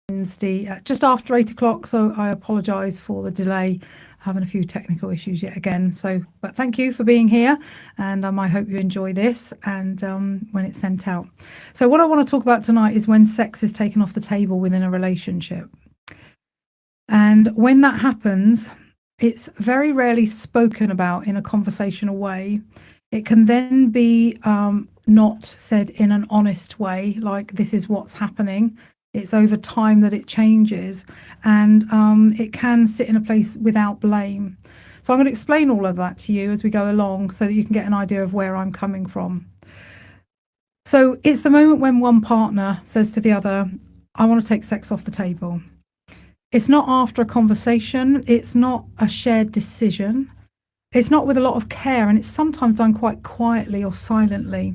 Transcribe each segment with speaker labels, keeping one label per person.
Speaker 1: Wednesday, just after 8 o'clock. So I apologise for the delay, having a few technical issues yet again. But thank you for being here, and I hope you enjoy this and when it's sent out. So what I want to talk about tonight is when sex is taken off the table within a relationship. And when that happens, it's very rarely spoken about in a conversational way. It can then be not said in an honest way, like this is what's happening. It's over time that it changes, and it can sit in a place without blame. So I'm going to explain all of that to you as we go along so that you can get an idea of where I'm coming from. So it's the moment when one partner says to the other, I want to take sex off the table. It's not after a conversation. It's not a shared decision. It's not with a lot of care, and it's sometimes done quite quietly or silently.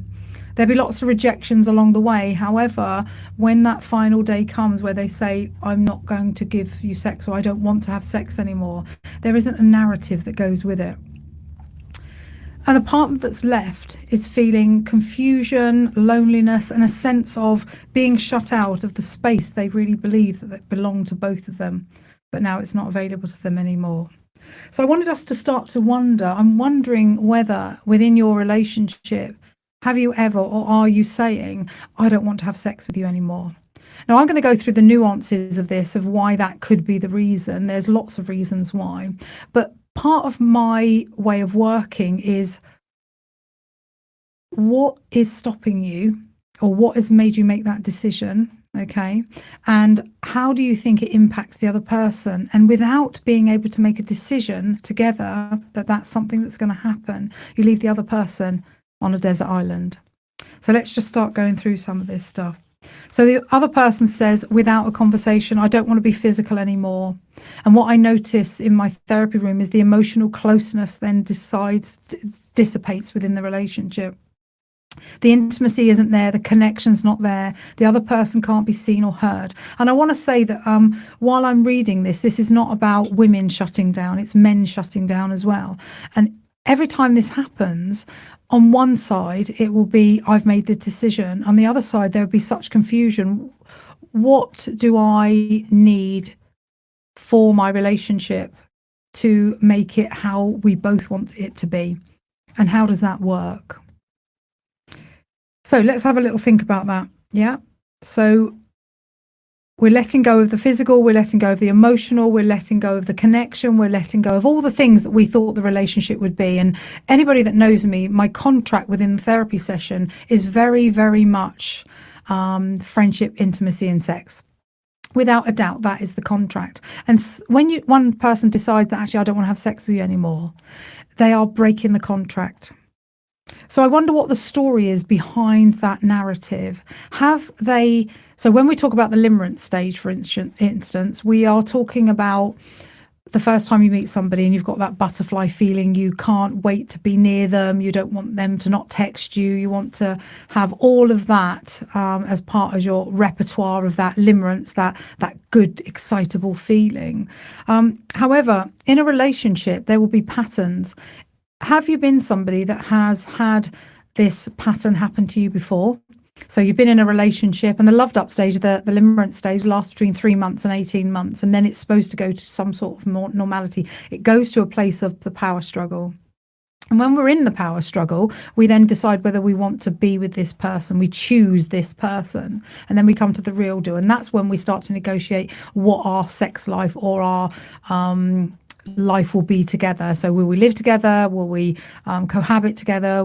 Speaker 1: There'll be lots of rejections along the way. However, when that final day comes where they say, I'm not going to give you sex, or I don't want to have sex anymore, there isn't a narrative that goes with it. And the partner that's left is feeling confusion, loneliness, and a sense of being shut out of the space they really believe that belonged to both of them, but now it's not available to them anymore. So I wanted us to start to wonder. I'm wondering whether within your relationship, have you ever, or are you saying, I don't want to have sex with you anymore? Now, I'm going to go through the nuances of this, of why that could be the reason. There's lots of reasons why. But part of my way of working is, what is stopping you, or what has made you make that decision? Okay. And how do you think it impacts the other person? And without being able to make a decision together that that's something that's going to happen, you leave the other person on a desert island. So let's just start going through some of this stuff. So the other person says, without a conversation, I don't want to be physical anymore. And what I notice in my therapy room is the emotional closeness then dissipates within the relationship. The intimacy isn't there, the connection's not there, the other person can't be seen or heard. And I want to say that while I'm reading this is not about women shutting down, it's men shutting down as well. And every time this happens, on one side, it will be, I've made the decision. On the other side, there will be such confusion. What do I need for my relationship to make it how we both want it to be? And how does that work? So let's have a little think about that. Yeah. So we're letting go of the physical, we're letting go of the emotional, we're letting go of the connection, we're letting go of all the things that we thought the relationship would be. And anybody that knows me, my contract within the therapy session is very, very much friendship, intimacy, and sex. Without a doubt, that is the contract. And when one person decides that actually I don't want to have sex with you anymore, they are breaking the contract. So I wonder what the story is behind that narrative. So when we talk about the limerence stage, for instance, we are talking about the first time you meet somebody and you've got that butterfly feeling, you can't wait to be near them, you don't want them to not text you, you want to have all of that as part of your repertoire of that limerence, that good, excitable feeling. However, in a relationship, there will be patterns. Have you been somebody that has had this pattern happen to you before? So you've been in a relationship, and the loved up stage, the limerence stage, lasts between 3 months and 18 months, and then it's supposed to go to some sort of more normality. It goes to a place of the power struggle. And when we're in the power struggle, we then decide whether we want to be with this person. We choose this person, and then we come to the real deal. And that's when we start to negotiate what our sex life or our life will be together. So will we live together? Will we cohabit together?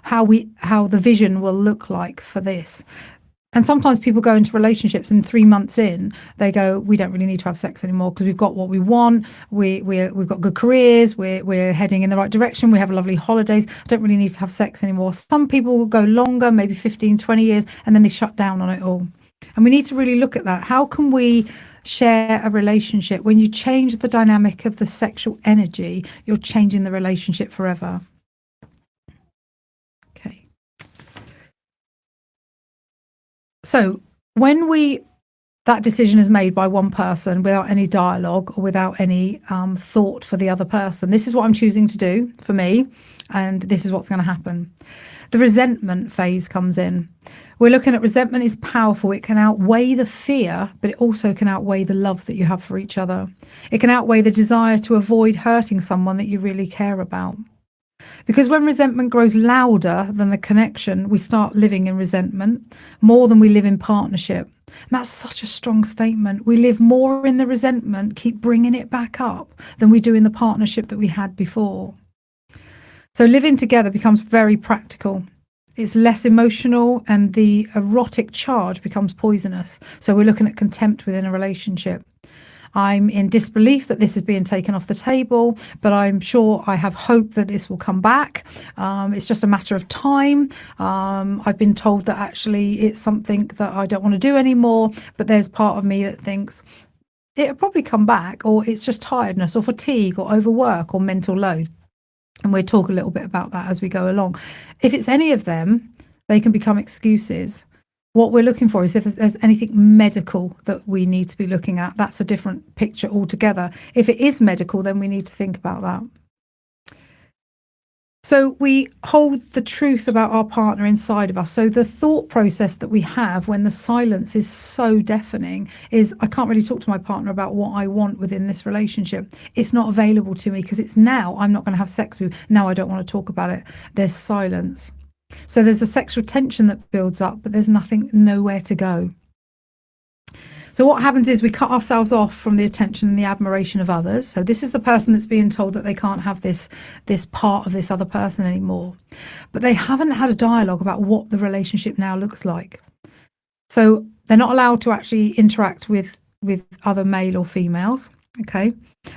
Speaker 1: How the vision will look like for this. And sometimes people go into relationships and 3 months in, they go, we don't really need to have sex anymore because we've got what we want. We've got good careers. We're heading in the right direction. We have lovely holidays. I don't really need to have sex anymore. Some people will go longer, maybe 15, 20 years, and then they shut down on it all. And we need to really look at that. How can we share a relationship? When you change the dynamic of the sexual energy, you're changing the relationship forever. Okay. So when that decision is made by one person without any dialogue or without any thought for the other person, this is what I'm choosing to do for me, and this is what's going to happen. The resentment phase comes in. We're looking at resentment is powerful. It can outweigh the fear, but it also can outweigh the love that you have for each other. It can outweigh the desire to avoid hurting someone that you really care about. Because when resentment grows louder than the connection, we start living in resentment more than we live in partnership. And that's such a strong statement. We live more in the resentment, keep bringing it back up, than we do in the partnership that we had before. So living together becomes very practical. It's less emotional, and the erotic charge becomes poisonous. So we're looking at contempt within a relationship. I'm in disbelief that this is being taken off the table, but I'm sure I have hope that this will come back. It's just a matter of time. I've been told that actually it's something that I don't want to do anymore, but there's part of me that thinks it'll probably come back, or it's just tiredness or fatigue or overwork or mental load. And we'll talk a little bit about that as we go along. If it's any of them, they can become excuses. What we're looking for is if there's anything medical that we need to be looking at. That's a different picture altogether. If it is medical, then we need to think about that. So we hold the truth about our partner inside of us. So the thought process that we have when the silence is so deafening is, I can't really talk to my partner about what I want within this relationship. It's not available to me because it's now I'm not going to have sex with you. Now I don't want to talk about it. There's silence. So there's a sexual tension that builds up, but there's nowhere to go. So what happens is we cut ourselves off from the attention and the admiration of others. So this is the person that's being told that they can't have this part of this other person anymore. But they haven't had a dialogue about what the relationship now looks like. So they're not allowed to actually interact with other male or females. Okay.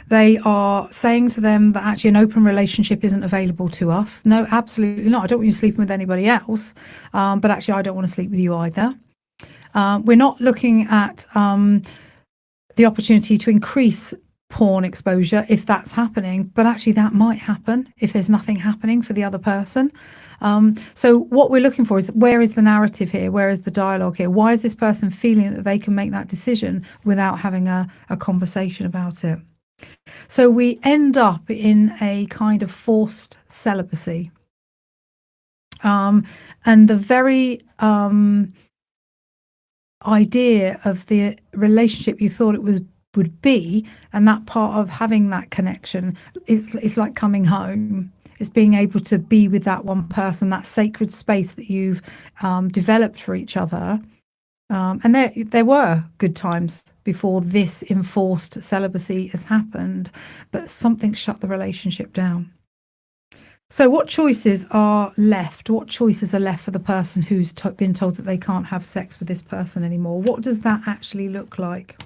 Speaker 1: They are saying to them that actually an open relationship isn't available to us. No, absolutely not. I don't want you sleeping with anybody else. But actually, I don't want to sleep with you either. We're not looking at the opportunity to increase porn exposure if that's happening, but actually that might happen if there's nothing happening for the other person. So what we're looking for is, where is the narrative here? Where is the dialogue here? Why is this person feeling that they can make that decision without having a conversation about it? So we end up in a kind of forced celibacy. And the very idea of the relationship you thought it would be, and that part of having that connection, it's like coming home. It's being able to be with that one person, that sacred space that you've developed for each other. And there were good times before this enforced celibacy has happened, but something shut the relationship down. So what choices are left? What choices are left for the person who's been told that they can't have sex with this person anymore? What does that actually look like?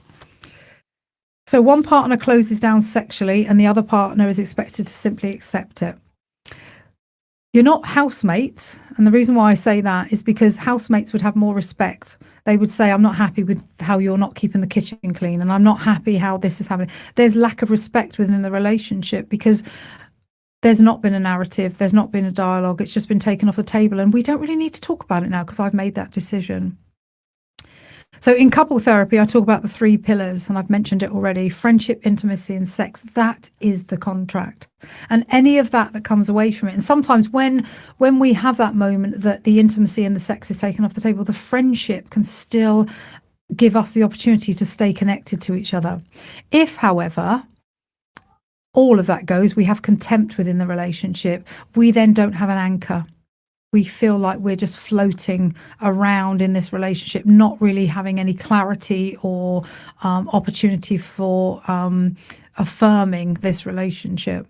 Speaker 1: So one partner closes down sexually and the other partner is expected to simply accept it. You're not housemates. And the reason why I say that is because housemates would have more respect. They would say, I'm not happy with how you're not keeping the kitchen clean, and I'm not happy how this is happening. There's lack of respect within the relationship because there's not been a narrative. There's not been a dialogue. It's just been taken off the table. And we don't really need to talk about it now because I've made that decision. So in couple therapy, I talk about the 3 pillars, and I've mentioned it already: friendship, intimacy, and sex. That is the contract. And any of that comes away from it. And sometimes when we have that moment that the intimacy and the sex is taken off the table, the friendship can still give us the opportunity to stay connected to each other. If, however, all of that goes, we have contempt within the relationship, we then don't have an anchor. We feel like we're just floating around in this relationship, not really having any clarity or opportunity for affirming this relationship.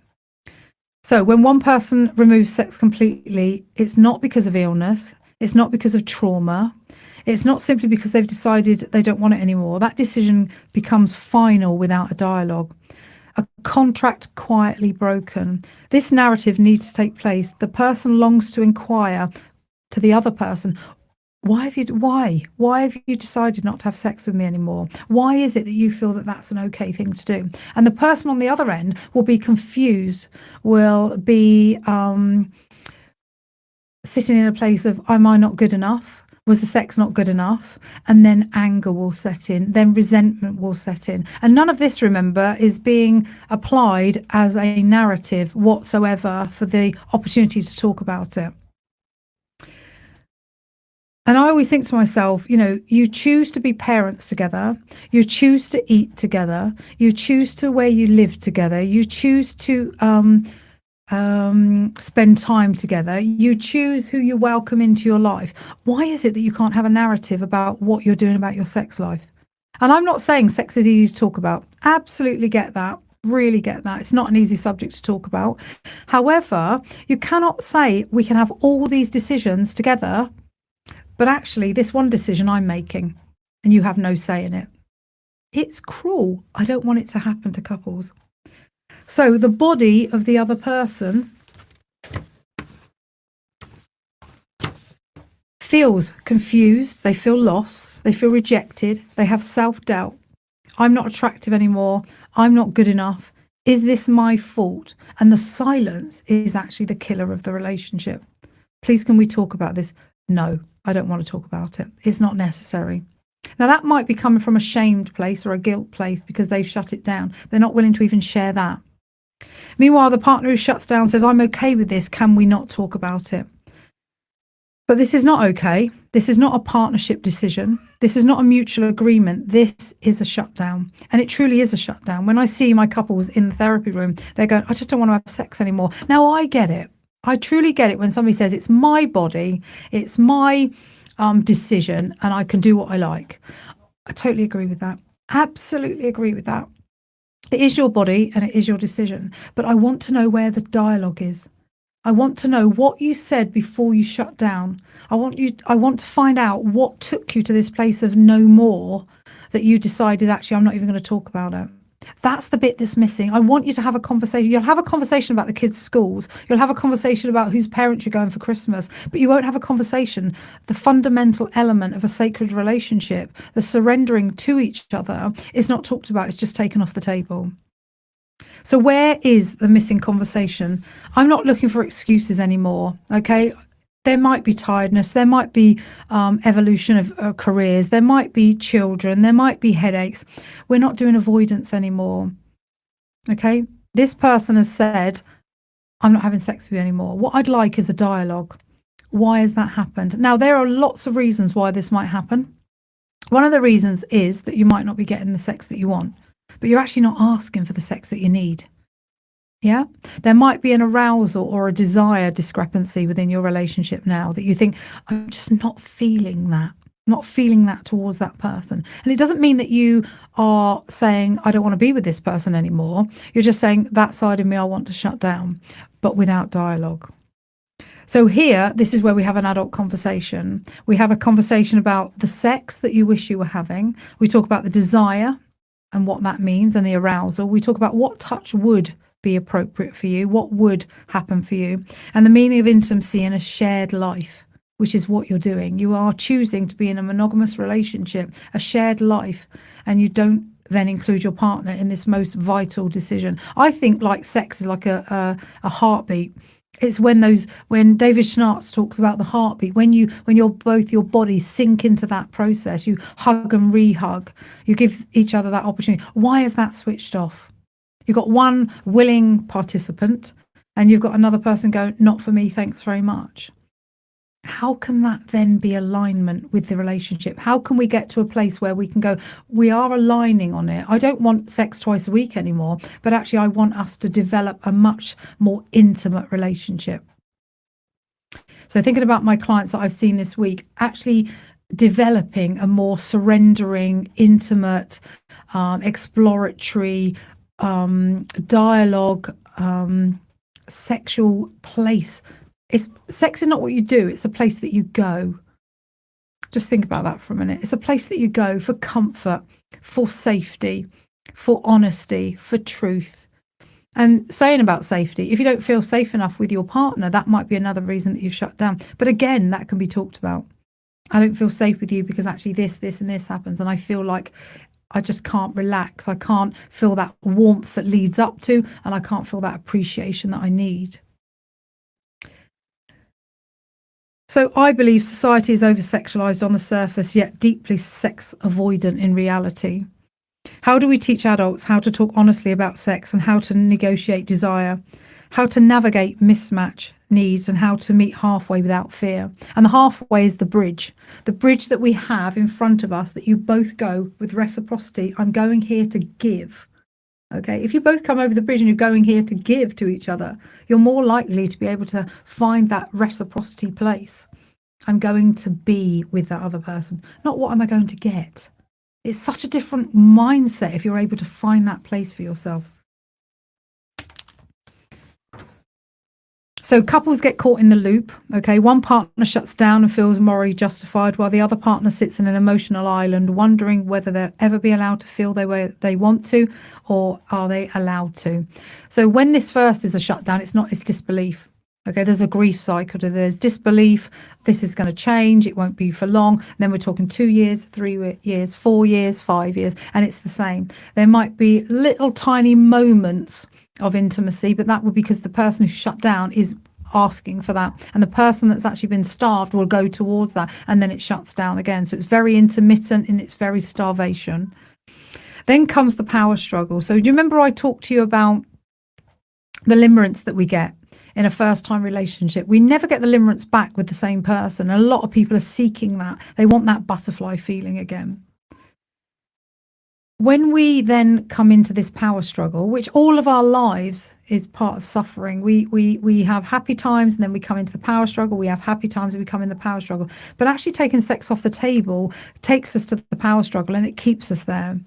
Speaker 1: So when one person removes sex completely, it's not because of illness, it's not because of trauma, it's not simply because they've decided they don't want it anymore. That decision becomes final without a dialogue. A contract quietly broken. This narrative needs to take place. The person longs to inquire to the other person, why have you decided not to have sex with me anymore? Why is it that you feel that that's an okay thing to do? And the person on the other end will be confused, will be sitting in a place of, am I not good enough? Was the sex not good enough? And then anger will set in, then resentment will set in. And none of this, remember, is being applied as a narrative whatsoever for the opportunity to talk about it. And I always think to myself, you choose to be parents together, you choose to eat together, you choose to where you live together, you choose to spend time together, you choose who you welcome into your life. Why is it that you can't have a narrative about what you're doing about your sex life? And I'm not saying sex is easy to talk about. Absolutely get that. Really get that. It's not an easy subject to talk about. However, you cannot say we can have all these decisions together, but actually this one decision I'm making and you have no say in it. It's cruel. I don't want it to happen to couples. So the body of the other person feels confused, they feel lost, they feel rejected, they have self-doubt. I'm not attractive anymore. I'm not good enough. Is this my fault? And the silence is actually the killer of the relationship. Please, can we talk about this? No, I don't want to talk about it. It's not necessary. Now, that might be coming from a shamed place or a guilt place because they've shut it down. They're not willing to even share that. Meanwhile, the partner who shuts down says, I'm okay with this. Can we not talk about it? But this is not okay. This is not a partnership decision. This is not a mutual agreement. This is a shutdown. And it truly is a shutdown. When I see my couples in the therapy room, they're going, I just don't want to have sex anymore. Now, I get it. I truly get it when somebody says it's my body, it's my decision, and I can do what I like. I totally agree with that. Absolutely agree with that. It is your body and it is your decision. But I want to know where the dialogue is. I want to know what you said before you shut down. I want to find out what took you to this place of no more, that you decided, actually, I'm not even going to talk about it. That's the bit that's missing. I want you to have a conversation. You'll have a conversation about the kids' schools. You'll have a conversation about whose parents you're going for Christmas, but you won't have a conversation. The fundamental element of a sacred relationship, the surrendering to each other, is not talked about. It's just taken off the table. So where is the missing conversation? I'm not looking for excuses anymore, okay? There might be tiredness, there might be evolution of careers, there might be children, there might be headaches. We're not doing avoidance anymore, okay? This person has said, I'm not having sex with you anymore. What I'd like is a dialogue. Why has that happened? Now, there are lots of reasons why this might happen. One of the reasons is that you might not be getting the sex that you want, but you're actually not asking for the sex that you need. Yeah, there might be an arousal or a desire discrepancy within your relationship now that you think, I'm just not feeling that towards that person. And it doesn't mean that you are saying, I don't want to be with this person anymore. You're just saying, that side of me I want to shut down, but without dialogue. So here, this is where we have an adult conversation. We have a conversation about the sex that you wish you were having. We talk about the desire and what that means and the arousal. We talk about what touch would be appropriate for you, what would happen for you, and the meaning of intimacy in a shared life, which is what you're doing. You are choosing to be in a monogamous relationship, a shared life, and you don't then include your partner in this most vital decision. I think like sex is like a heartbeat. It's when David Schnartz talks about the heartbeat, when both your bodies sink into that process, you hug and re-hug, you give each other that opportunity. Why is that switched off? You've got one willing participant and you've got another person going, not for me, thanks very much. How can that then be alignment with the relationship? How can we get to a place where we can go, we are aligning on it? I don't want sex twice a week anymore, but actually I want us to develop a much more intimate relationship. So thinking about my clients that I've seen this week, actually developing a more surrendering, intimate, exploratory, dialogue, sexual place. Sex is not what you do, it's a place that you go. Just think about that for a minute. It's a place that you go for comfort, for safety, for honesty, for truth. And saying about safety, if you don't feel safe enough with your partner, that might be another reason that you've shut down. But again, that can be talked about. I don't feel safe with you because actually this and this happens, and I feel like I just can't relax. I can't feel that warmth that leads up to, and I can't feel that appreciation that I need. So I believe society is over-sexualized on the surface, yet deeply sex avoidant in reality. How do we teach adults how to talk honestly about sex and how to negotiate desire, how to navigate mismatch, needs and how to meet halfway without fear. And the halfway is the bridge that we have in front of us, that you both go with reciprocity. I'm going here to give. Okay, if you both come over the bridge and you're going here to give to each other, you're more likely to be able to find that reciprocity place. I'm going to be with that other person, not what am I going to get. It's such a different mindset if you're able to find that place for yourself. So couples get caught in the loop. Okay, one partner shuts down and feels morally justified, while the other partner sits in an emotional island, wondering whether they'll ever be allowed to feel the way they want to, or are they allowed to. So when this first is a shutdown, it's disbelief. Okay, there's a grief cycle. There's disbelief. This is going to change. It won't be for long. Then we're talking 2 years, 3 years, 4 years, 5 years, and it's the same. There might be little tiny moments of intimacy, but that would be because the person who shut down is asking for that, and the person that's actually been starved will go towards that, and then it shuts down again. So it's very intermittent and it's very starvation. Then comes the power struggle. So do you remember I talked to you about the limerence that we get in a first-time relationship? We never get the limerence back with the same person. A lot of people are seeking that. They want that butterfly feeling again. When we then come into this power struggle, which all of our lives is part of suffering, we have happy times and then we come into the power struggle. We have happy times and we come in the power struggle. But actually taking sex off the table takes us to the power struggle, and it keeps us there.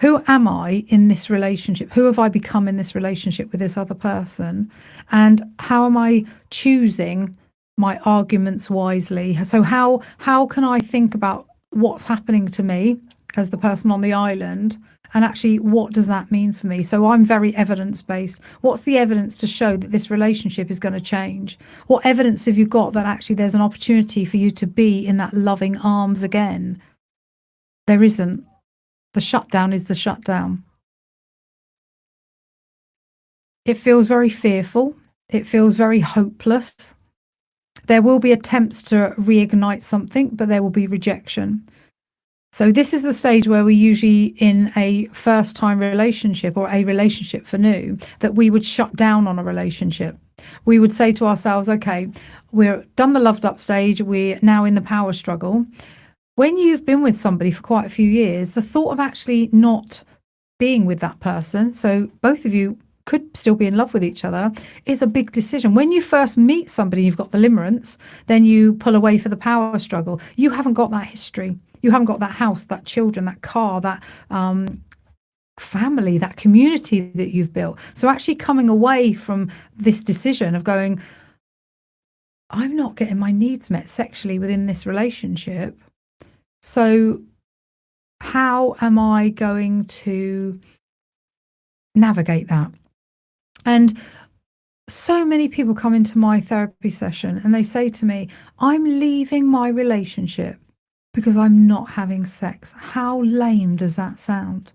Speaker 1: Who am I in this relationship? Who have I become in this relationship with this other person? And how am I choosing my arguments wisely? So how can I think about what's happening to me as the person on the island, and actually what does that mean for me? So I'm very evidence-based. What's the evidence to show that this relationship is going to change? What evidence have you got that actually there's an opportunity for you to be in that loving arms again? There isn't. The shutdown is the shutdown. It feels very fearful. It feels very hopeless. There will be attempts to reignite something, but there will be rejection. So this is the stage where we usually, in a first-time relationship or a relationship for new, that we would shut down on a relationship. We would say to ourselves, okay, we're done the loved up stage. We're now in the power struggle. When you've been with somebody for quite a few years, the thought of actually not being with that person, so both of you could still be in love with each other, is a big decision. When you first meet somebody, you've got the limerence, then you pull away for the power struggle. You haven't got that history. You haven't got that house, that children, that car, that family, that community that you've built. So actually coming away from this decision of going, I'm not getting my needs met sexually within this relationship. So how am I going to navigate that? And so many people come into my therapy session and they say to me, I'm leaving my relationship because I'm not having sex. How lame does that sound?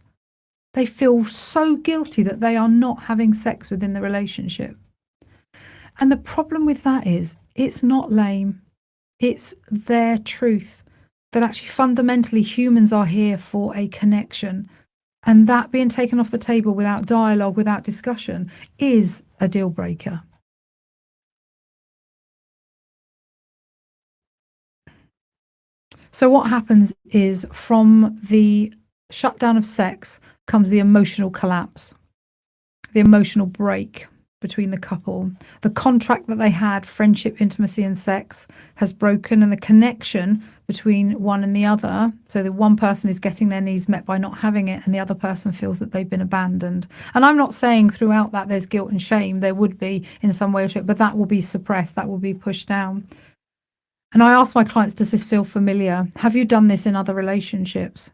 Speaker 1: They feel so guilty that they are not having sex within the relationship. And the problem with that is it's not lame. It's their truth, that actually fundamentally humans are here for a connection. And that being taken off the table without dialogue, without discussion, is a deal breaker. So what happens is, from the shutdown of sex comes the emotional collapse, the emotional break between the couple. The contract that they had, friendship, intimacy, and sex, has broken, and the connection between one and the other. So the one person is getting their needs met by not having it, and the other person feels that they've been abandoned. And I'm not saying throughout that there's guilt and shame. There would be in some way or shape, but that will be suppressed. That will be pushed down. And I ask my clients, does this feel familiar? Have you done this in other relationships?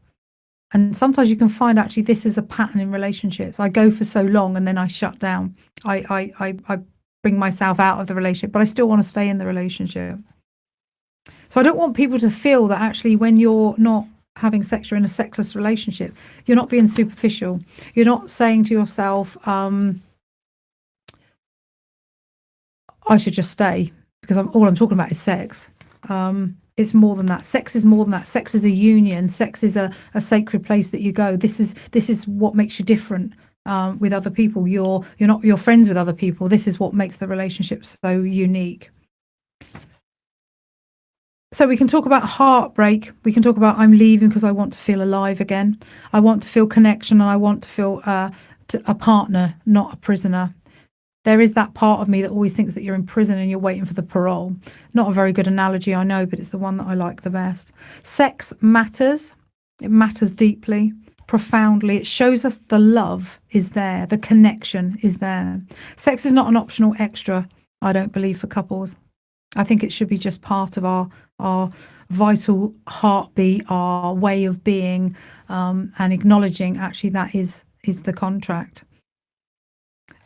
Speaker 1: And sometimes you can find actually this is a pattern in relationships. I go for so long and then I shut down. I bring myself out of the relationship, but I still want to stay in the relationship. So I don't want people to feel that actually when you're not having sex, you're in a sexless relationship. You're not being superficial. You're not saying to yourself, I should just stay because all I'm talking about is sex. It's more than that. Sex is more than that. Sex is a union. Sex is a sacred place that you go. This is what makes you different with other people. You're friends with other people. This is what makes the relationship so unique. So we can talk about heartbreak. We can talk about I'm leaving because I want to feel alive again. I want to feel connection, and I want to feel a partner, not a prisoner. There is that part of me that always thinks that you're in prison and you're waiting for the parole. Not a very good analogy, I know, but it's the one that I like the best. Sex matters. It matters deeply, profoundly. It shows us the love is there, the connection is there. Sex is not an optional extra, I don't believe, for couples. I think it should be just part of our vital heartbeat, our way of being, and acknowledging actually that is the contract.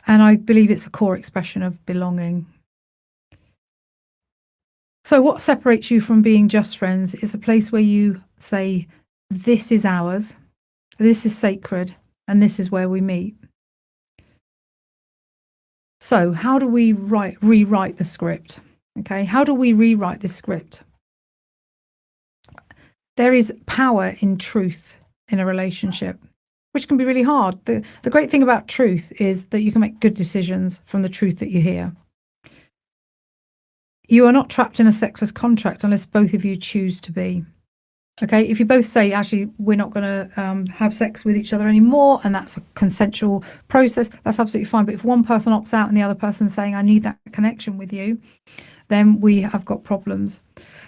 Speaker 1: And I believe it's a core expression of belonging. So what separates you from being just friends is a place where you say, this is ours, this is sacred, and this is where we meet. So how do we rewrite the script? Okay, how do we rewrite this script? There is power in truth in a relationship, which can be really hard. The great thing about truth is that you can make good decisions from the truth that you hear. You are not trapped in a sexless contract unless both of you choose to be. Okay, if you both say, actually, we're not going to have sex with each other anymore, and that's a consensual process, that's absolutely fine. But if one person opts out and the other person's saying, I need that connection with you, then we have got problems.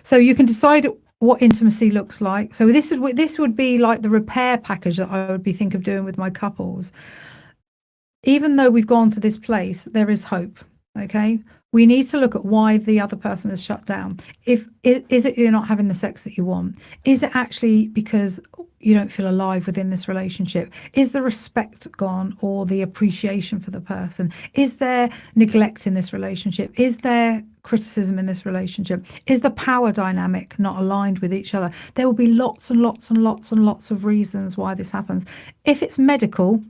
Speaker 1: So you can decide what intimacy looks like. So this would be like the repair package that I would be thinking of doing with my couples. Even though we've gone to this place, there is hope. Okay, we need to look at why the other person has shut down. Is it you're not having the sex that you want? Is it actually because you don't feel alive within this relationship? Is the respect gone, or the appreciation for the person? Is there neglect in this relationship? Is there criticism in this relationship? Is the power dynamic not aligned with each other? There will be lots and lots and lots and lots of reasons why this happens. If it's medical,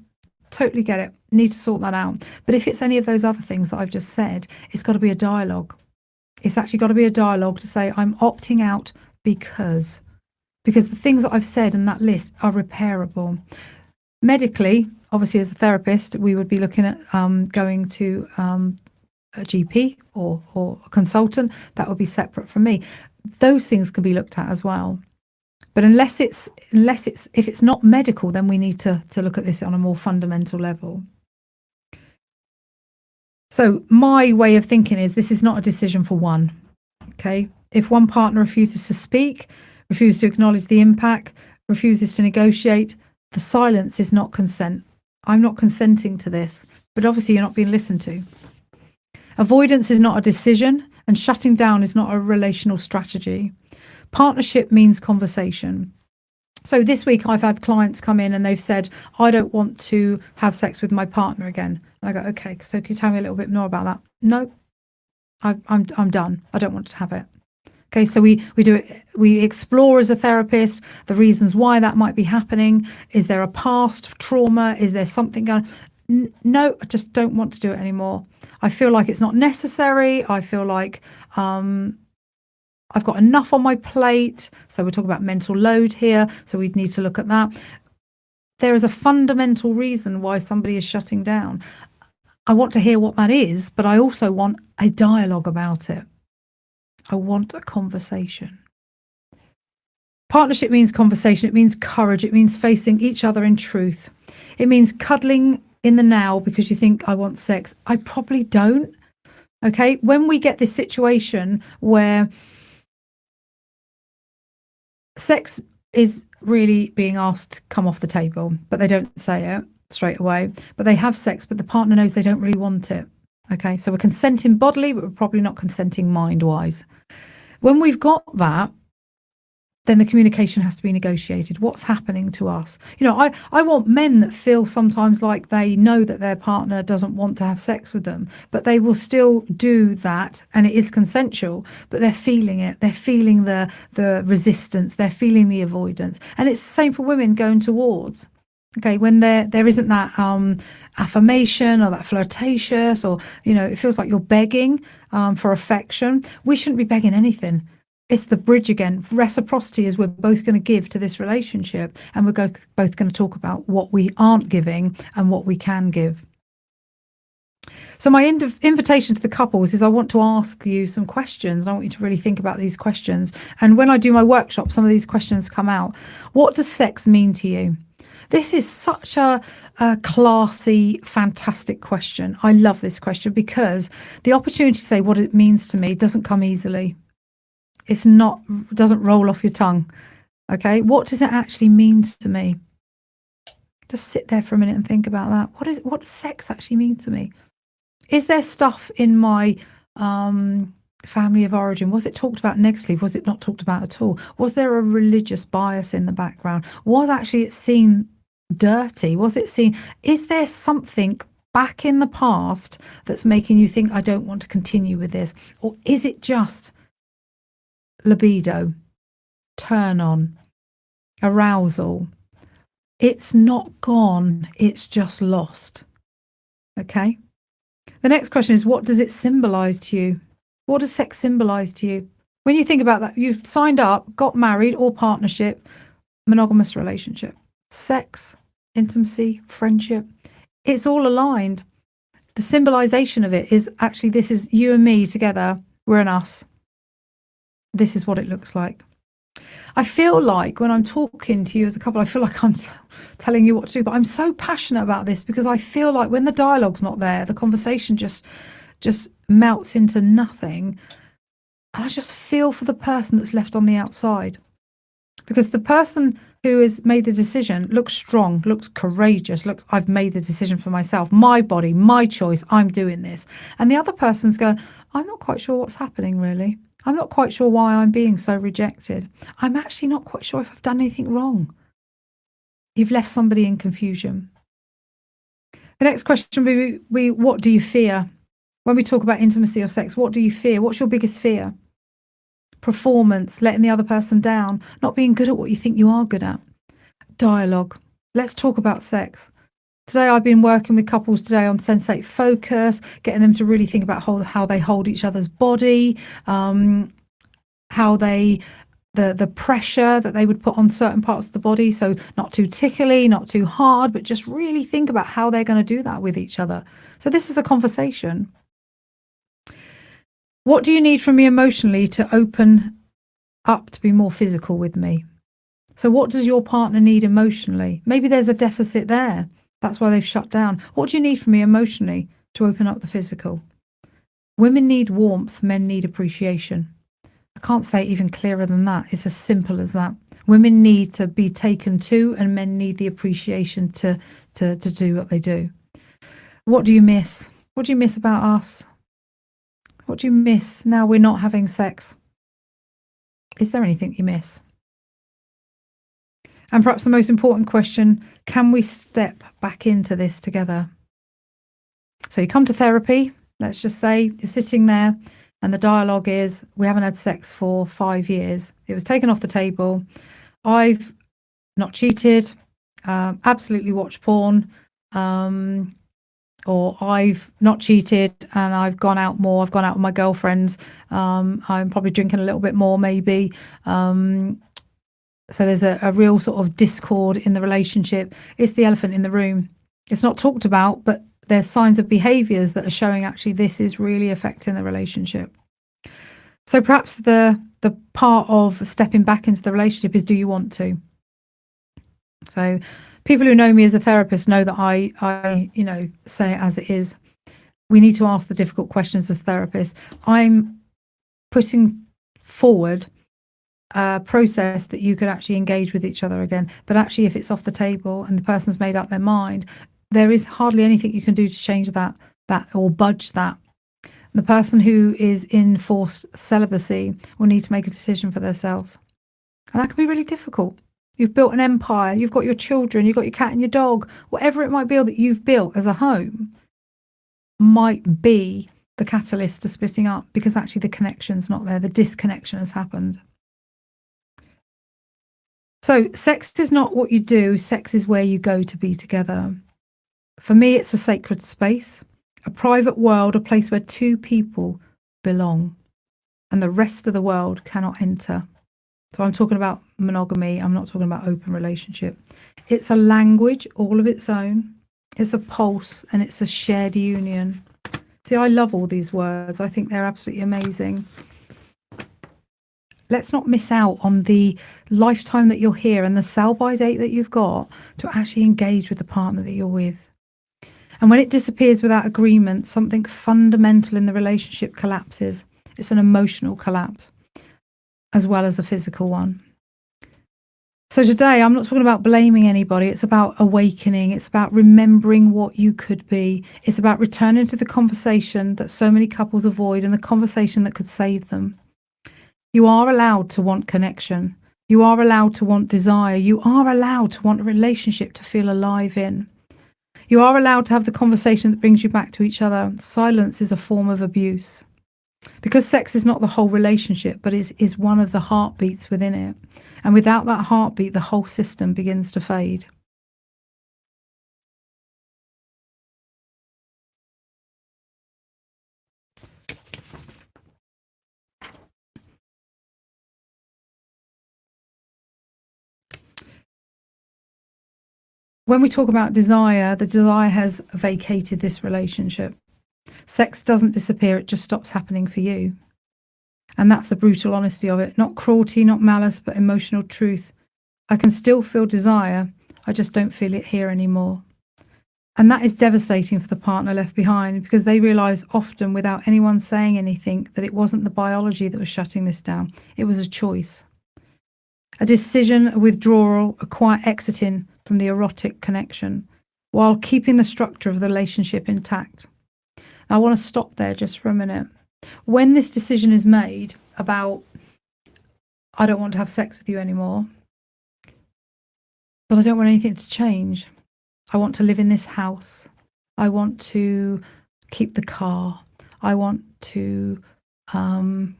Speaker 1: totally get it, need to sort that out. But if it's any of those other things that I've just said, it's got to be a dialogue. It's actually got to be a dialogue to say, I'm opting out because the things that I've said in that list are repairable. Medically, obviously, as a therapist, we would be looking at going to a GP or a consultant. That would be separate from me. Those things can be looked at as well. But if it's not medical, then we need to look at this on a more fundamental level. So my way of thinking is this is not a decision for one. Okay, if one partner refuses to speak, refuses to acknowledge the impact, refuses to negotiate, the silence is not consent. I'm not consenting to this, but obviously you're not being listened to. Avoidance is not a decision, and shutting down is not a relational strategy. Partnership means conversation. So this week I've had clients come in and they've said, I don't want to have sex with my partner again. And I go, okay, so can you tell me a little bit more about that? No, I'm done. I don't want to have it. Okay, so we do it. We explore as a therapist the reasons why that might be happening. Is there a past trauma? Is there something going on? No, I just don't want to do it anymore. I feel like it's not necessary. I feel like I've got enough on my plate. So we're talking about mental load here. So we'd need to look at that. There is a fundamental reason why somebody is shutting down. I want to hear what that is, but I also want a dialogue about it. I want a conversation. Partnership means conversation. It means courage. It means facing each other in truth. It means cuddling in the now because you think I want sex. I probably don't. Okay. When we get this situation where sex is really being asked to come off the table, but they don't say it straight away, but they have sex, but the partner knows they don't really want it. Okay, so we're consenting bodily, but we're probably not consenting mind-wise. When we've got that, then the communication has to be negotiated. What's happening to us? You know, I want men that feel sometimes like they know that their partner doesn't want to have sex with them, but they will still do that, and it is consensual, but they're feeling it. They're feeling the resistance. They're feeling the avoidance. And it's the same for women going towards. Okay, when there isn't that affirmation or that flirtatious, or, you know, it feels like you're begging for affection. We shouldn't be begging anything. It's the bridge again. Reciprocity is we're both going to give to this relationship, and we're both going to talk about what we aren't giving and what we can give. So my invitation to the couples is I want to ask you some questions. I want you to really think about these questions. And when I do my workshop, some of these questions come out. What does sex mean to you? This is such a classy, fantastic question. I love this question because the opportunity to say what it means to me doesn't come easily. Doesn't roll off your tongue. Okay. What does it actually mean to me? Just sit there for a minute and think about that. What does sex actually mean to me? Is there stuff in my family of origin? Was it talked about negatively? Was it not talked about at all? Was there a religious bias in the background? Was actually it seen dirty? Was it seen? Is there something back in the past that's making you think, I don't want to continue with this? Or is it just libido, turn on, arousal? It's not gone, it's just lost. Okay. The next question is, what does it symbolize to you? What does sex symbolize to you? When you think about that, you've signed up, got married or partnership, monogamous relationship, sex, intimacy, friendship, it's all aligned. The symbolization of it is actually, this is you and me together, we're an us. This is what it looks like. I feel like when I'm talking to you as a couple, I feel like I'm telling you what to do, but I'm so passionate about this because I feel like when the dialogue's not there, the conversation just melts into nothing. And I just feel for the person that's left on the outside, because the person who has made the decision looks strong, looks courageous, looks, I've made the decision for myself, my body, my choice, I'm doing this. And the other person's going, I'm not quite sure what's happening really. I'm not quite sure why I'm being so rejected. I'm actually not quite sure if I've done anything wrong. You've left somebody in confusion. The next question will be, what do you fear? When we talk about intimacy or sex, what do you fear? What's your biggest fear? Performance, letting the other person down, not being good at what you think you are good at. Dialogue. Let's talk about sex. Today, I've been working with couples today on sensate focus, getting them to really think about how they hold each other's body, how the pressure that they would put on certain parts of the body. So not too tickly, not too hard, but just really think about how they're going to do that with each other. So this is a conversation. What do you need from me emotionally to open up to be more physical with me? So what does your partner need emotionally? Maybe there's a deficit there. That's why they've shut down. What do you need from me emotionally to open up the physical? Women need warmth, men need appreciation. I can't say it even clearer than that. It's as simple as that. Women need to be taken to, and men need the appreciation to do what they do. What do you miss? What do you miss about us? What do you miss now we're not having sex? Is there anything you miss? And perhaps the most important question, can we step back into this together? So you come to therapy, let's just say you're sitting there and the dialogue is, we haven't had sex for 5 years. It was taken off the table. I've not cheated, absolutely watched porn, or I've not cheated and I've gone out more. I've gone out with my girlfriends. I'm probably drinking a little bit more maybe. So there's a real sort of discord in the relationship. It's the elephant in the room. It's not talked about, but there's signs of behaviours that are showing actually this is really affecting the relationship. So perhaps the part of stepping back into the relationship is, do you want to? So people who know me as a therapist know that I say it as it is. We need to ask the difficult questions as therapists. I'm putting forward a process that you could actually engage with each other again. But actually, if it's off the table and the person's made up their mind, there is hardly anything you can do to change that or budge that. The person who is in forced celibacy will need to make a decision for themselves. And that can be really difficult. You've built an empire, you've got your children, you've got your cat and your dog, whatever it might be that you've built as a home might be the catalyst to splitting up, because actually the connection's not there, the disconnection has happened. So sex is not what you do, sex is where you go to be together. For me, it's a sacred space, a private world, a place where two people belong. and the rest of the world cannot enter. So I'm talking about monogamy. I'm not talking about open relationship. It's a language all of its own. It's a pulse, and it's a shared union. See, I love all these words. I think they're absolutely amazing. Let's not miss out on the lifetime that you're here and the sell-by date that you've got to actually engage with the partner that you're with. And when it disappears without agreement, something fundamental in the relationship collapses. It's an emotional collapse as well as a physical one. So today, I'm not talking about blaming anybody. It's about awakening. It's about remembering what you could be. It's about returning to the conversation that so many couples avoid, and the conversation that could save them. You are allowed to want connection. You are allowed to want desire. You are allowed to want a relationship to feel alive in. You are allowed to have the conversation that brings you back to each other. Silence is a form of abuse. Because sex is not the whole relationship, but is one of the heartbeats within it. And without that heartbeat, the whole system begins to fade. When we talk about desire, the desire has vacated this relationship. Sex doesn't disappear, it just stops happening for you. And that's the brutal honesty of it. Not cruelty, not malice, but emotional truth. I can still feel desire, I just don't feel it here anymore. And that is devastating for the partner left behind, because they realise often without anyone saying anything that it wasn't the biology that was shutting this down. It was a choice. A decision, a withdrawal, a quiet exiting from the erotic connection while keeping the structure of the relationship intact. Now, I want to stop there just for a minute. When this decision is made about, I don't want to have sex with you anymore, but I don't want anything to change. I want to live in this house. I want to keep the car. I want to have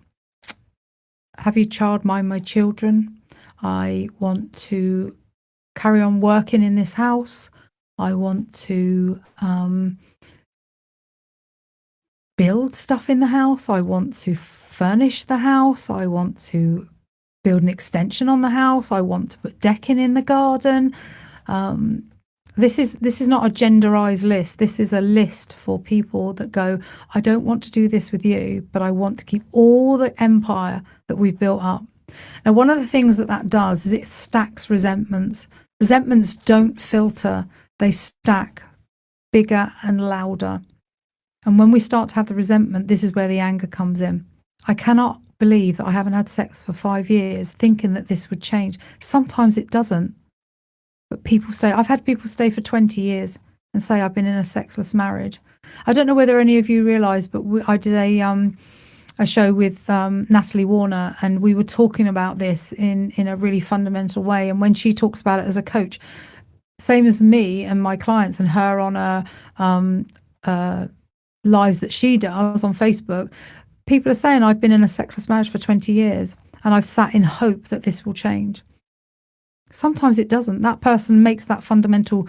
Speaker 1: your child mind my children. I want to carry on working in this house. I want to build stuff in the house. I want to furnish the house. I want to build an extension on the house. I want to put decking in the garden. This is not a genderized list. This is a list for people that go, I don't want to do this with you, but I want to keep all the empire that we've built up. Now, one of the things that does is it stacks resentments. Resentments don't filter. They stack bigger and louder. And when we start to have the resentment, this is where the anger comes in. I cannot believe that I haven't had sex for 5 years thinking that this would change. Sometimes it doesn't. But people stay. I've had people stay for 20 years and say I've been in a sexless marriage. I don't know whether any of you realise, but I did a show with Natalie Warner, and we were talking about this in a really fundamental way. And when she talks about it as a coach, same as me and my clients and her on lives that she does on Facebook, people are saying I've been in a sexless marriage for 20 years and I've sat in hope that this will change. Sometimes it doesn't. That person makes that fundamental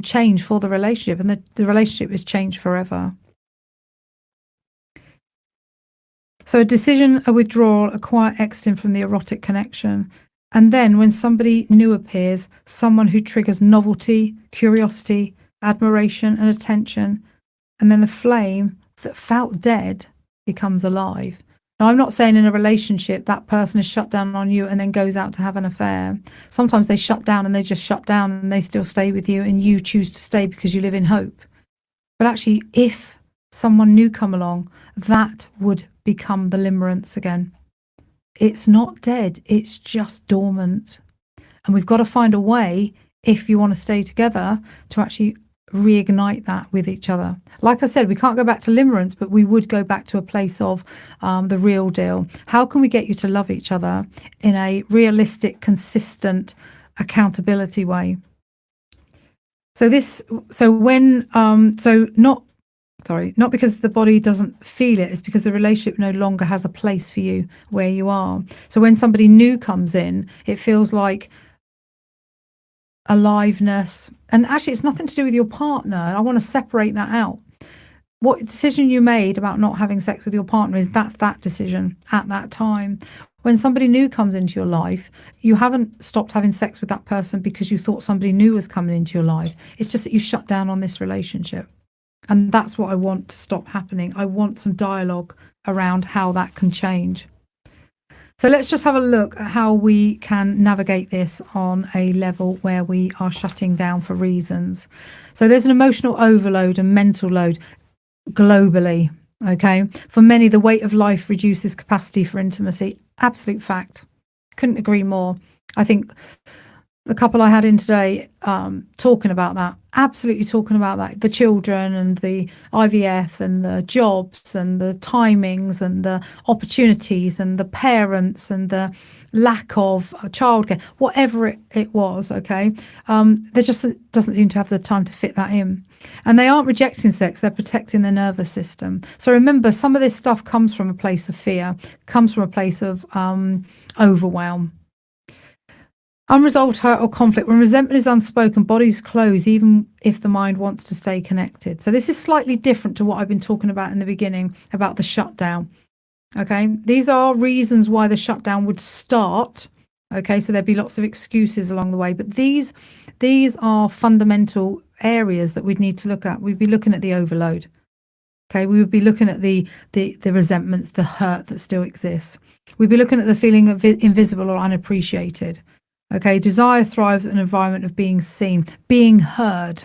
Speaker 1: change for the relationship, and the relationship is changed forever. So a decision, a withdrawal, a quiet exiting from the erotic connection. And then when somebody new appears, someone who triggers novelty, curiosity, admiration and attention, and then the flame that felt dead becomes alive. Now, I'm not saying in a relationship that person is shut down on you and then goes out to have an affair. Sometimes they shut down and they just shut down and they still stay with you, and you choose to stay because you live in hope. But actually, if someone new come along, that would become the limerence again. It's not dead, it's just dormant. And we've got to find a way, if you want to stay together, to actually reignite that with each other. Like I said, we can't go back to limerence, but we would go back to a place of the real deal. How can we get you to love each other in a realistic, consistent, accountability way? Not because the body doesn't feel it, it's because the relationship no longer has a place for you where you are. So when somebody new comes in, it feels like aliveness. And actually, it's nothing to do with your partner. I want to separate that out. What decision you made about not having sex with your partner that's that decision at that time. When somebody new comes into your life, you haven't stopped having sex with that person because you thought somebody new was coming into your life. It's just that you shut down on this relationship. And that's what I want to stop happening. I want some dialogue around how that can change. So let's just have a look at how we can navigate this on a level where we are shutting down for reasons. So there's an emotional overload and mental load globally. Okay. For many, the weight of life reduces capacity for intimacy. Absolute fact. Couldn't agree more. I think the couple I had in today talking about that, absolutely talking about that, the children and the IVF and the jobs and the timings and the opportunities and the parents and the lack of childcare, whatever it was, okay? There just doesn't seem to have the time to fit that in. And they aren't rejecting sex, they're protecting their nervous system. So remember, some of this stuff comes from a place of fear, comes from a place of overwhelm. Unresolved hurt or conflict. When resentment is unspoken, bodies close even if the mind wants to stay connected. So this is slightly different to what I've been talking about in the beginning about the shutdown. Okay, these are reasons why the shutdown would start. Okay, so there'd be lots of excuses along the way, but these are fundamental areas that we'd need to look at. We'd be looking at the overload. Okay, we would be looking at the resentments, the hurt that still exists. We'd be looking at the feeling of invisible or unappreciated. Okay, desire thrives in an environment of being seen, being heard.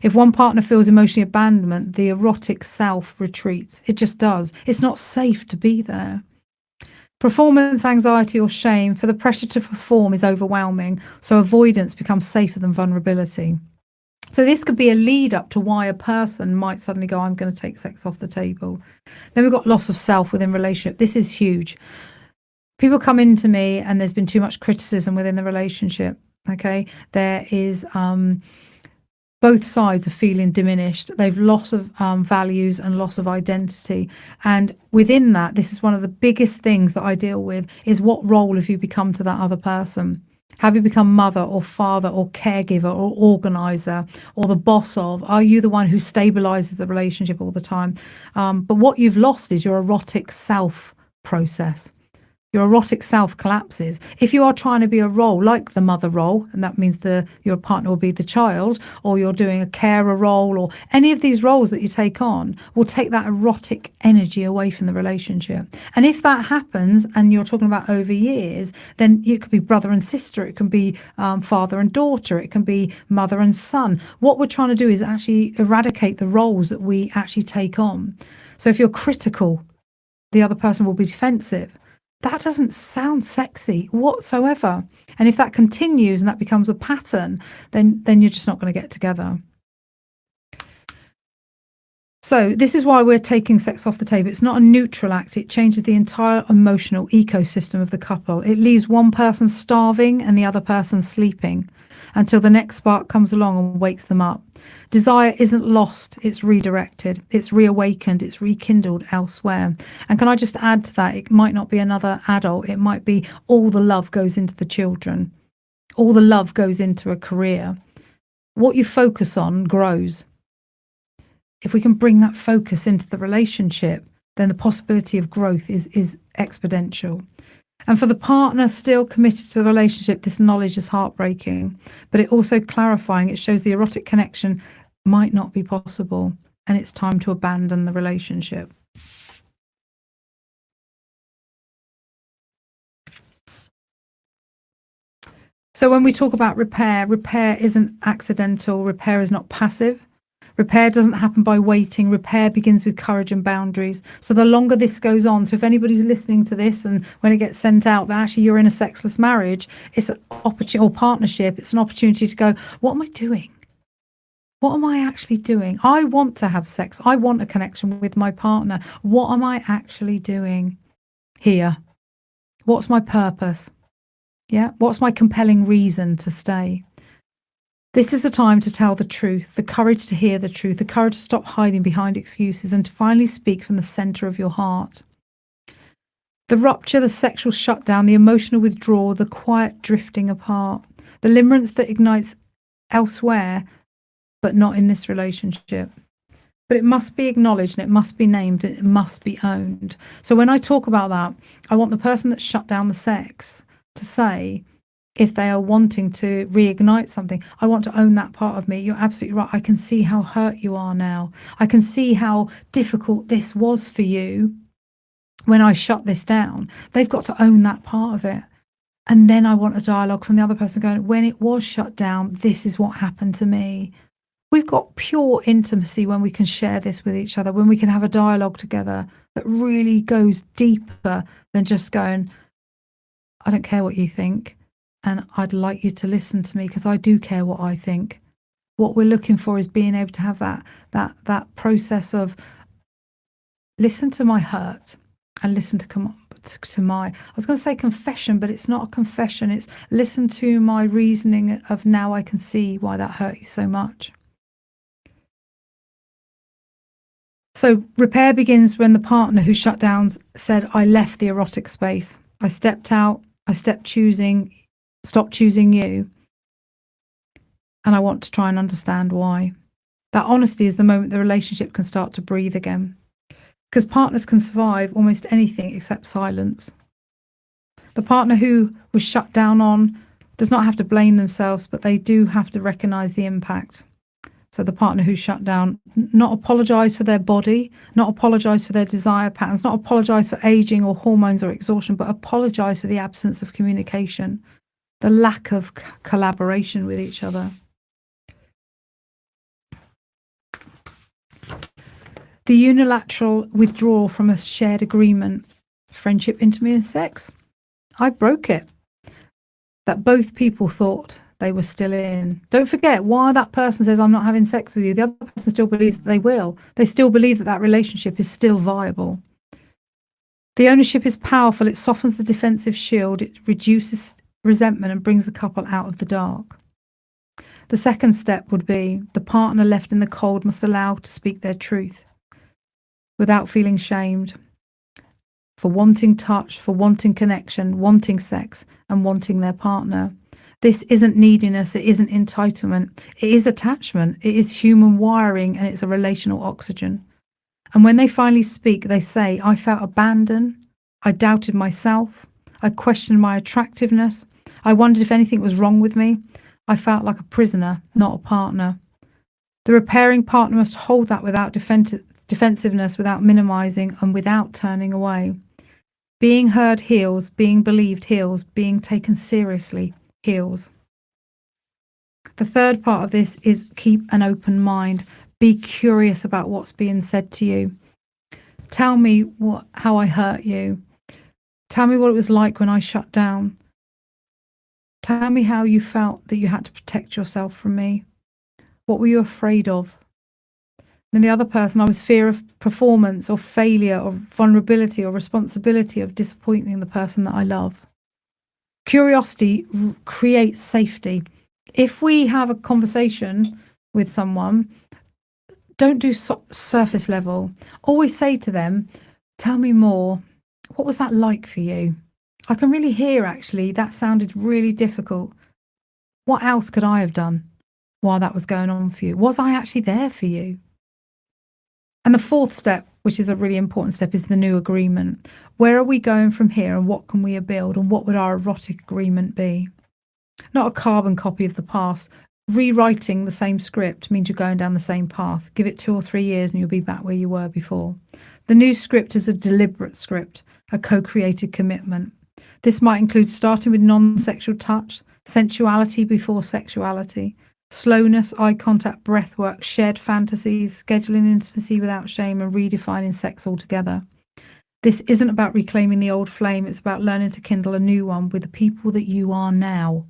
Speaker 1: If one partner feels emotionally abandonment, the erotic self retreats. It just does. It's not safe to be there. Performance anxiety or shame, for the pressure to perform is overwhelming, so avoidance becomes safer than vulnerability. So this could be a lead up to why a person might suddenly go, I'm going to take sex off the table. Then we've got loss of self within relationship. This is huge. People come into me and there's been too much criticism within the relationship. Okay, there is both sides are feeling diminished. They've loss of values and loss of identity. And within that, this is one of the biggest things that I deal with is what role have you become to that other person? Have you become mother or father or caregiver or organizer or the boss of? Are you the one who stabilizes the relationship all the time? But what you've lost is your erotic self process. Your erotic self collapses. If you are trying to be a role like the mother role, and that means your partner will be the child, or you're doing a carer role, or any of these roles that you take on will take that erotic energy away from the relationship. And if that happens, and you're talking about over years, then it could be brother and sister, it can be father and daughter, it can be mother and son. What we're trying to do is actually eradicate the roles that we actually take on. So if you're critical, the other person will be defensive. That doesn't sound sexy whatsoever. And if that continues and that becomes a pattern, then you're just not going to get together. So this is why we're taking sex off the table. It's not a neutral act. It changes the entire emotional ecosystem of the couple. It leaves one person starving and the other person sleeping until the next spark comes along and wakes them up. Desire isn't lost, it's redirected, it's reawakened, it's rekindled elsewhere. And can I just add to that, it might not be another adult, it might be all the love goes into the children, all the love goes into a career. What you focus on grows. If we can bring that focus into the relationship, then the possibility of growth is exponential. And for the partner still committed to the relationship, this knowledge is heartbreaking, but it also clarifying. It shows the erotic connection might not be possible, and it's time to abandon the relationship. So when we talk about repair isn't accidental. Repair is not passive. Repair doesn't happen by waiting. Repair begins with courage and boundaries. So the longer this goes on, so if anybody's listening to this and when it gets sent out that actually you're in a sexless marriage, it's an opportunity, or partnership, it's an opportunity to go, what am I doing? What am I actually doing? I want to have sex. I want a connection with my partner. What am I actually doing here? What's my purpose? Yeah. What's my compelling reason to stay? This is the time to tell the truth, the courage to hear the truth, the courage to stop hiding behind excuses and to finally speak from the center of your heart. The rupture, the sexual shutdown, the emotional withdrawal, the quiet drifting apart, the limerence that ignites elsewhere, but not in this relationship. but it must be acknowledged and it must be named and it must be owned. So when I talk about that, I want the person that shut down the sex to say, if they are wanting to reignite something, I want to own that part of me. You're absolutely right. I can see how hurt you are now. I can see how difficult this was for you when I shut this down. They've got to own that part of it. And then I want a dialogue from the other person going, when it was shut down, this is what happened to me. We've got pure intimacy when we can share this with each other, when we can have a dialogue together that really goes deeper than just going, I don't care what you think, and I'd like you to listen to me because I do care what I think. What we're looking for is being able to have that process of listen to my hurt and listen to my, I was going to say confession, but it's not a confession. It's listen to my reasoning of now I can see why that hurt you so much. So repair begins when the partner who shut down said, I left the erotic space. I stepped out. I stopped choosing you. And I want to try and understand why. That honesty is the moment the relationship can start to breathe again. Because partners can survive almost anything except silence. The partner who was shut down on does not have to blame themselves, but they do have to recognise the impact. So the partner who shut down, not apologise for their body, not apologise for their desire patterns, not apologise for ageing or hormones or exhaustion, but apologise for the absence of communication, the lack of collaboration with each other. The unilateral withdrawal from a shared agreement, friendship, intimacy, and sex. I broke it. That both people thought they were still in. Don't forget, while that person says, I'm not having sex with you, the other person still believes that they will. They still believe that that relationship is still viable. The ownership is powerful. It softens the defensive shield. It reduces resentment and brings the couple out of the dark. The second step would be the partner left in the cold must allow to speak their truth without feeling shamed for wanting touch, for wanting connection, wanting sex, and wanting their partner. This isn't neediness. It isn't entitlement. It is attachment. It is human wiring, and it's a relational oxygen. And when they finally speak, they say, I felt abandoned. I doubted myself. I questioned my attractiveness. I wondered if anything was wrong with me. I felt like a prisoner, not a partner. The repairing partner must hold that without defensiveness, without minimizing, and without turning away. Being heard heals. Being believed heals. Being taken seriously heals. The third part of this is keep an open mind. Be curious about what's being said to you. Tell me how I hurt you. Tell me what it was like when I shut down. Tell me how you felt that you had to protect yourself from me. What were you afraid of? And the other person, I was fear of performance or failure or vulnerability or responsibility of disappointing the person that I love. Curiosity creates safety. If we have a conversation with someone, don't do surface level. Always say to them, tell me more. What was that like for you? I can really hear, actually, that sounded really difficult. What else could I have done while that was going on for you? Was I actually there for you? And the fourth step, which is a really important step, is the new agreement. Where are we going from here, and what can we build, and what would our erotic agreement be? Not a carbon copy of the past. Rewriting the same script means you're going down the same path. Give it 2 or 3 years and you'll be back where you were before. The new script is a deliberate script, a co-created commitment. This might include starting with non-sexual touch, sensuality before sexuality, slowness, eye contact, breath work, shared fantasies, scheduling intimacy without shame, and redefining sex altogether. This isn't about reclaiming the old flame. It's about learning to kindle a new one with the people that you are now.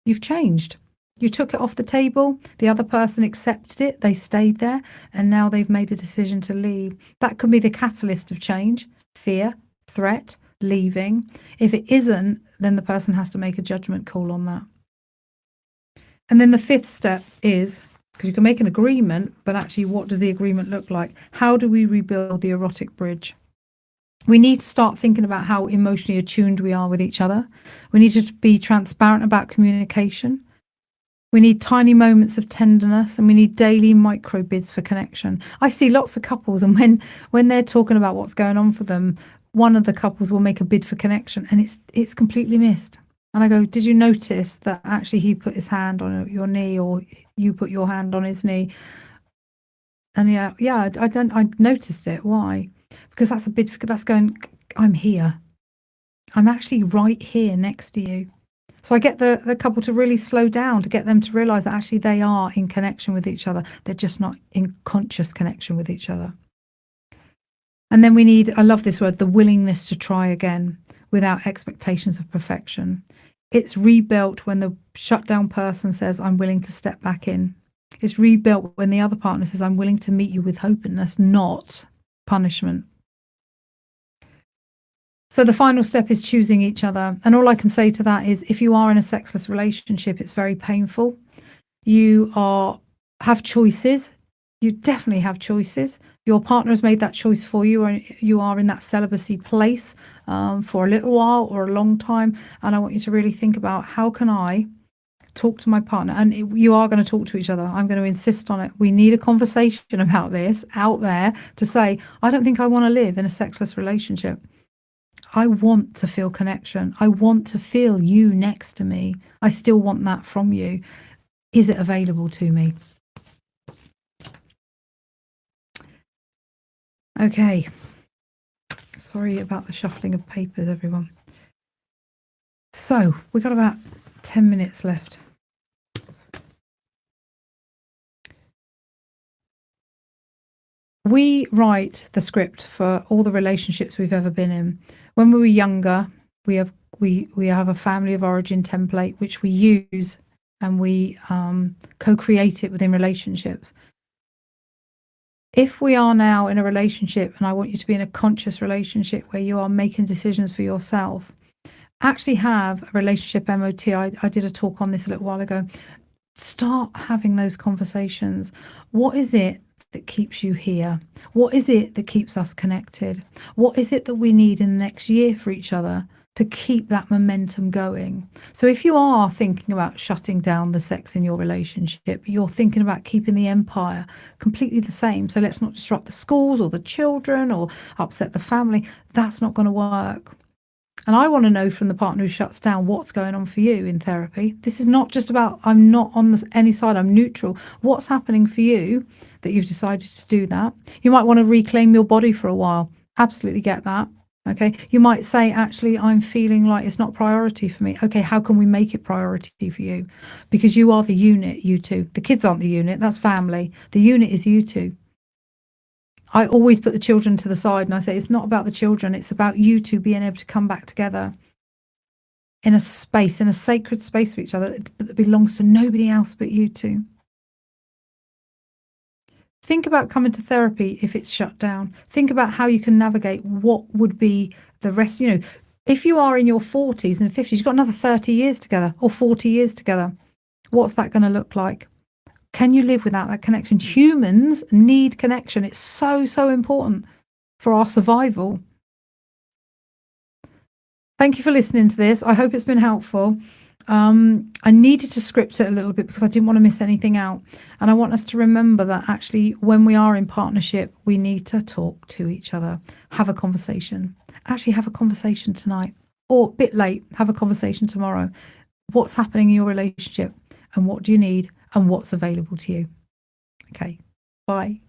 Speaker 1: You've changed. You took it off the table. The other person accepted it. They stayed there, and now they've made a decision to leave. That could be the catalyst of change: fear, threat, leaving. If it isn't, then the person has to make a judgment call on that. And then the fifth step is, because you can make an agreement, but actually, what does the agreement look like? How do we rebuild the erotic bridge? We need to start thinking about how emotionally attuned we are with each other. We need to be transparent about communication. We need tiny moments of tenderness, and we need daily micro bids for connection. I see lots of couples, and when they're talking about what's going on for them, one of the couples will make a bid for connection, and it's completely missed. And I go, did you notice that actually he put his hand on your knee, or you put your hand on his knee? And I noticed it. Why? Because that's a bid for, that's going, I'm here. I'm actually right here next to you. So I get the couple to really slow down, to get them to realize that actually they are in connection with each other. They're just not in conscious connection with each other. And then we need, I love this word, the willingness to try again without expectations of perfection. It's rebuilt when the shut down person says, I'm willing to step back in. It's rebuilt when the other partner says, I'm willing to meet you with openness, not punishment. So the final step is choosing each other. And all I can say to that is, if you are in a sexless relationship, it's very painful. You have choices. You definitely have choices. Your partner has made that choice for you, and you are in that celibacy place for a little while or a long time. And I want you to really think about, how can I talk to my partner? And you are going to talk to each other. I'm going to insist on it. We need a conversation about this out there to say, I don't think I want to live in a sexless relationship. I want to feel connection. I want to feel you next to me. I still want that from you. Is it available to me? Okay. Sorry about the shuffling of papers, everyone. So we've got about 10 minutes left. We write the script for all the relationships we've ever been in. When we were younger, we have a family of origin template which we use, and we co-create it within relationships. If we are now in a relationship, and I want you to be in a conscious relationship where you are making decisions for yourself, actually have a relationship MOT. I did a talk on this a little while ago. Start having those conversations. What is it that keeps you here? What is it that keeps us connected? What is it that we need in the next year for each other to keep that momentum going? So if you are thinking about shutting down the sex in your relationship, you're thinking about keeping the empire completely the same. So let's not disrupt the schools or the children or upset the family. That's not going to work. And I want to know from the partner who shuts down, what's going on for you in therapy. This is not just about, I'm not on any side, I'm neutral. What's happening for you that you've decided to do that? You might want to reclaim your body for a while. Absolutely get that. Okay. You might say, actually, I'm feeling like it's not priority for me. Okay. How can we make it priority for you? Because you are the unit, you two. The kids aren't the unit. That's family. The unit is you two. I always put the children to the side, and I say, it's not about the children. It's about you two being able to come back together in a space, in a sacred space for each other that belongs to nobody else but you two. Think about coming to therapy if it's shut down. Think about how you can navigate what would be the rest. You know, if you are in your 40s and 50s, you've got another 30 years together or 40 years together. What's that going to look like? Can you live without that connection? Humans need connection. It's so, so important for our survival. Thank you for listening to this. I hope it's been helpful. I needed to script it a little bit because I didn't want to miss anything out. And I want us to remember that actually when we are in partnership, we need to talk to each other, have a conversation. Actually have a conversation tonight, or a bit late, have a conversation tomorrow. What's happening in your relationship, and what do you need, and what's available to you? Okay, bye.